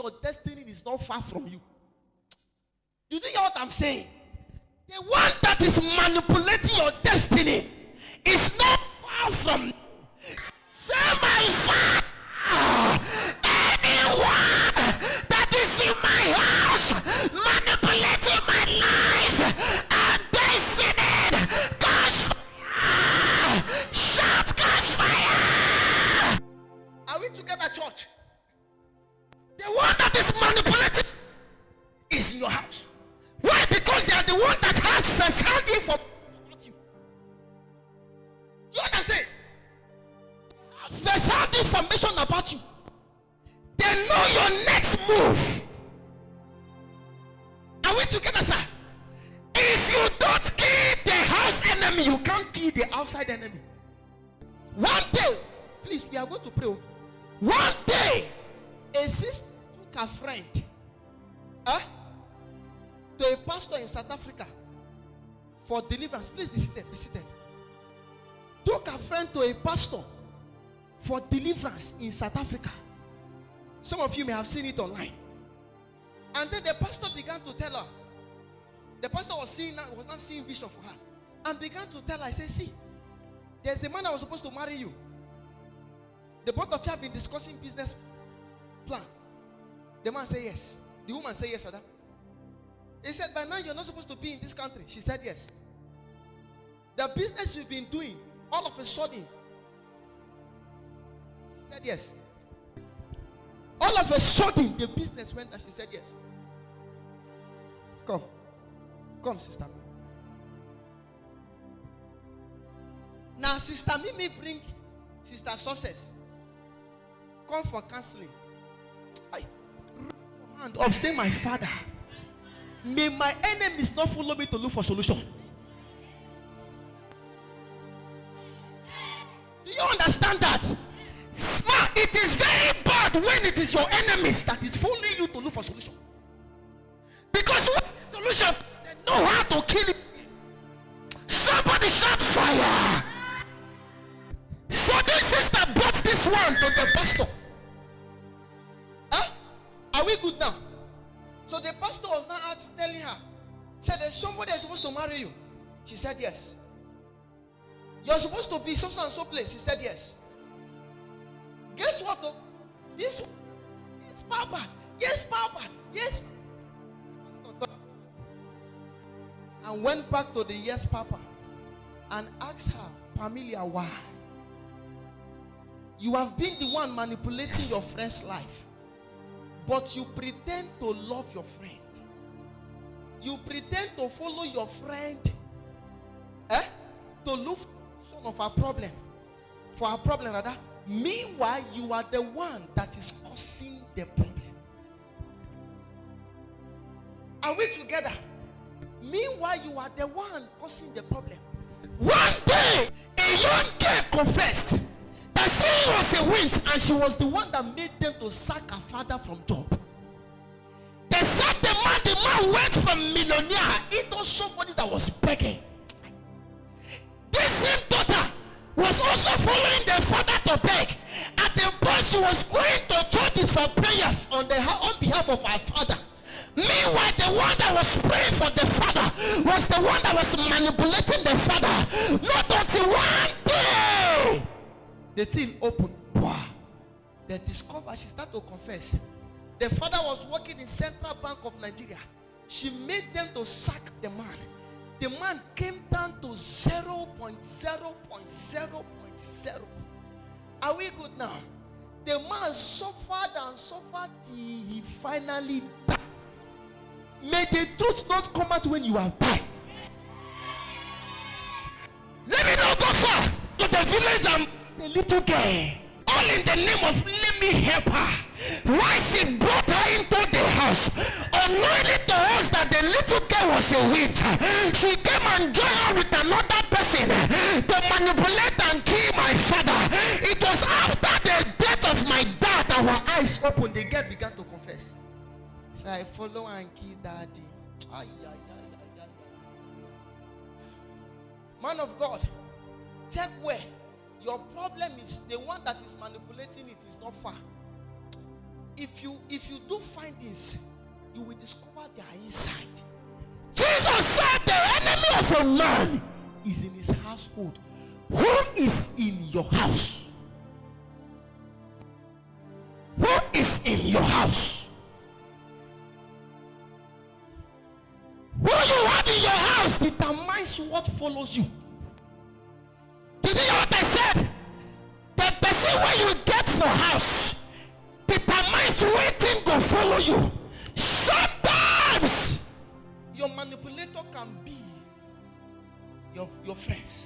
your destiny is not far from you. Do you hear what I'm saying? The one that is manipulating your destiny is not far from you. Say, my Father, anyone that is in my house manipulating my life and destiny, catch fire! Shout, catch fire! Are we together, church? The one that is manipulating is in your house. Why? Because they are the one that has first-hand information about you. Do you know what I'm saying? First-hand information about you. They know your next move. Are we together, sir? If you don't kill the house enemy, you can't kill the outside enemy. One day, please, we are going to pray. One day, a sister took a friend to a pastor in South Africa for deliverance. Please be seated, be seated. Took a friend to a pastor for deliverance in South Africa. Some of you may have seen it online. And then the pastor began to tell her. The pastor was not seeing vision for her, and began to tell her, I said, see, there's a man that was supposed to marry you. The both of you have been discussing business plan. The man said yes. The woman said yes, Father. He said, by now you're not supposed to be in this country. She said yes. The business you've been doing, all of a sudden, she said yes. All of a sudden, the business went and she said yes. Come, sister. Now, sister Mimi bring sister Success. Come for counseling. Hand up, say, my Father, may my enemies not follow me to look for solution. Do you understand that? Smart. It is very bad when it is your enemies that is following you to look for solution. Because what is the solution? They know how to kill it. Somebody shout fire. So this sister brought this one to the pastor. Are we good now? So the pastor was now telling her, said, there's somebody that's supposed to marry you. She said yes. You're supposed to be so and so place. She said yes. Guess what though? This, yes, Papa. Yes, Papa. Yes. And went back to the yes, Papa, and asked her, Pamela, why? You have been the one manipulating your friend's life, but you pretend to love your friend. You pretend to follow your friend, to look for the solution of our problem, for our problem rather. Meanwhile, you are the one that is causing the problem. Are we together? Meanwhile, you are the one causing the problem. One day, a young girl confessed that she was a witch, and she was the one that made them to sack her father from job. They said the man went from millionaire into somebody that was begging. This same daughter was also following the father to beg. At the point she was going to churches for prayers on behalf of her father. Meanwhile, the one that was praying for the father was the one that was manipulating the father. Not until one day the thing opened. Wow. They discovered, she started to confess. The father was working in Central Bank of Nigeria. She made them to sack the man. The man came down to 0.0.0.0. Are we good now? The man suffered and suffered till he finally died. May the truth not come out when you have died. Let me not go far to the village and the little girl. All in the name of let me help her. Why she brought her into the house, unknowingly to us that the little girl was a witch. She came and joined her with another person to manipulate and kill my father. It was after the death of my dad our eyes opened. The girl began to confess. So I follow and kill daddy. Man of God, check where your problem is. The one that is manipulating it is not far. if you do findings, you will discover their inside. Jesus said the enemy of a man is in his household. Who is in your house? Who is in your house? Who you have in your house determines what follows you. Did you hear what I said? The person where you get for house determines which thing will follow you. Sometimes your manipulator can be your friends.